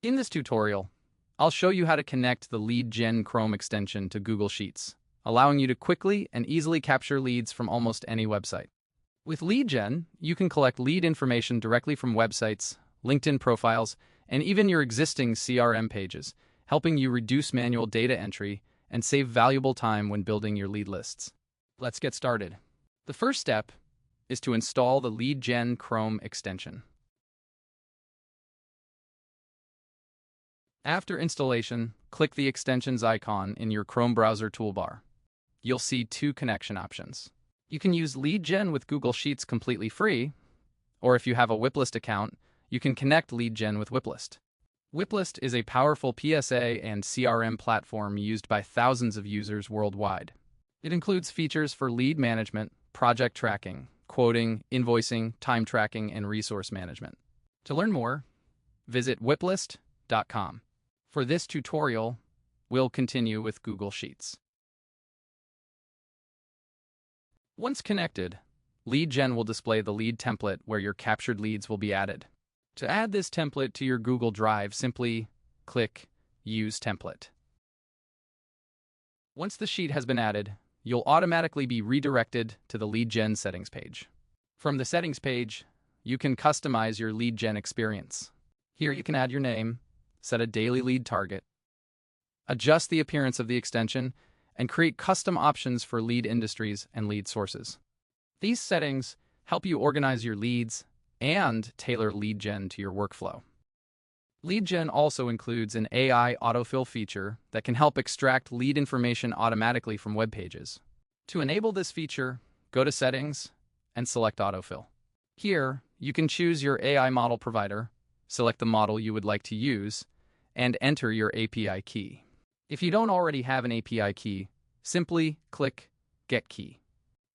In this tutorial, I'll show you how to connect the LeadGen Chrome extension to Google Sheets, allowing you to quickly and easily capture leads from almost any website. With LeadGen, you can collect lead information directly from websites, LinkedIn profiles, and even your existing CRM pages, helping you reduce manual data entry and save valuable time when building your lead lists. Let's get started. The first step is to install the LeadGen Chrome extension. After installation, click the extensions icon in your Chrome browser toolbar. You'll see two connection options. You can use LeadGen with Google Sheets completely free, or if you have a Wiplist account, you can connect LeadGen with Wiplist. Wiplist is a powerful PSA and CRM platform used by thousands of users worldwide. It includes features for lead management, project tracking, quoting, invoicing, time tracking, and resource management. To learn more, visit wiplist.com. For this tutorial, we'll continue with Google Sheets. Once connected, LeadGen will display the lead template where your captured leads will be added. To add this template to your Google Drive, simply click Use Template. Once the sheet has been added, you'll automatically be redirected to the LeadGen settings page. From the settings page, you can customize your LeadGen experience. Here you can add your name, set a daily lead target, adjust the appearance of the extension, and create custom options for lead industries and lead sources. These settings help you organize your leads and tailor LeadGen to your workflow. LeadGen also includes an AI autofill feature that can help extract lead information automatically from web pages. To enable this feature, go to Settings and select Autofill. Here, you can choose your AI model provider, select the model you would like to use, and enter your API key. If you don't already have an API key, simply click Get Key.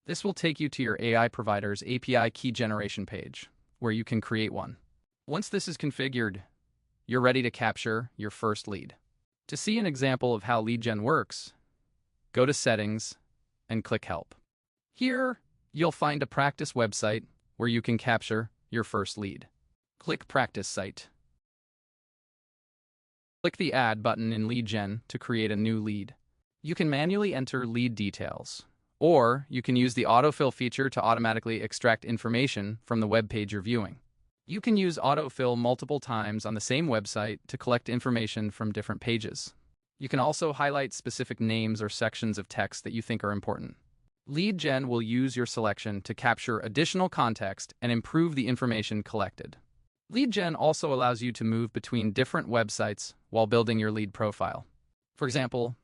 This will take you to your AI provider's API key generation page, where you can create one. Once this is configured, you're ready to capture your first lead. To see an example of how LeadGen works, go to Settings and click Help. Here, you'll find a practice website where you can capture your first lead. Click Practice Site. Click the Add button in LeadGen to create a new lead. You can manually enter lead details, or you can use the autofill feature to automatically extract information from the web page you're viewing. You can use autofill multiple times on the same website to collect information from different pages. You can also highlight specific names or sections of text that you think are important. LeadGen will use your selection to capture additional context and improve the information collected. LeadGen also allows you to move between different websites while building your lead profile. For example,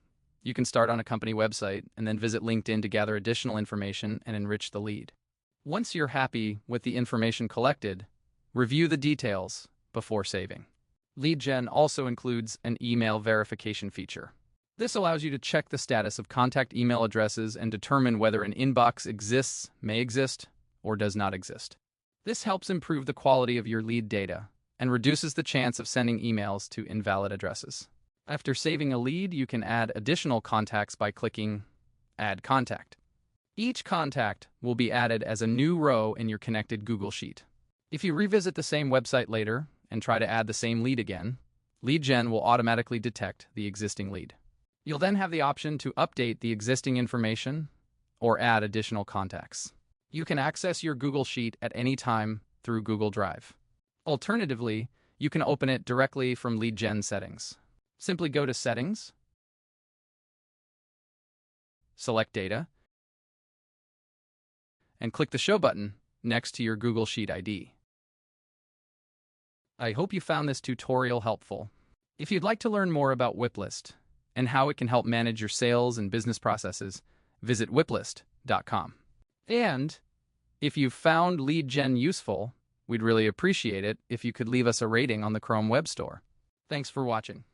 you can start on a company website and then visit LinkedIn to gather additional information and enrich the lead. Once you're happy with the information collected, review the details before saving. LeadGen also includes an email verification feature. This allows you to check the status of contact email addresses and determine whether an inbox exists, may exist, or does not exist. This helps improve the quality of your lead data and reduces the chance of sending emails to invalid addresses. After saving a lead, you can add additional contacts by clicking Add Contact. Each contact will be added as a new row in your connected Google Sheet. If you revisit the same website later and try to add the same lead again, LeadGen will automatically detect the existing lead. You'll then have the option to update the existing information or add additional contacts. You can access your Google Sheet at any time through Google Drive. Alternatively, you can open it directly from LeadGen settings. Simply go to Settings, select Data, and click the Show button next to your Google Sheet ID. I hope you found this tutorial helpful. If you'd like to learn more about Wiplist and how it can help manage your sales and business processes, visit wiplist.com. And if you found LeadGen useful, we'd really appreciate it if you could leave us a rating on the Chrome Web Store. Thanks for watching.